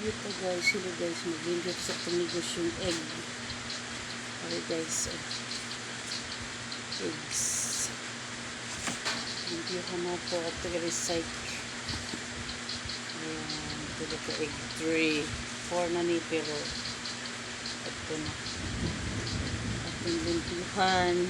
Dito guys, sila guys, mag-inject sa pamigos yung egg. Okay guys, eggs. Hindi ko na po at recycle. Ayan, ito ko egg 3. 4 na ni pero ito na. At yung lintihan.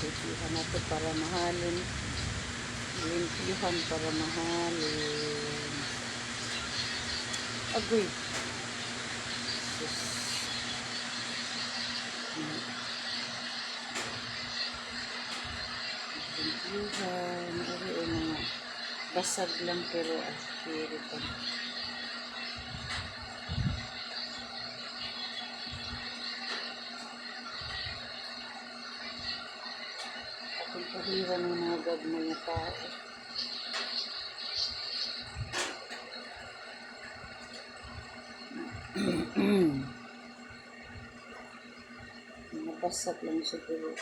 Lintihan natin para mahalin. Lintihan para mahalin. Agoy. Sus. Lintihan. Ay, o mga basag lang pero akiri pa. Akong pahira ng mga gagmay na tao. Basag lang siguro.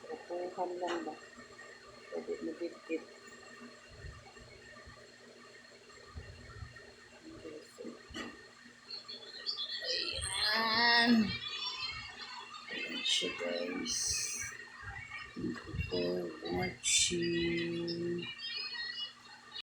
Kukuhan lang ba? Pwede mabitbit.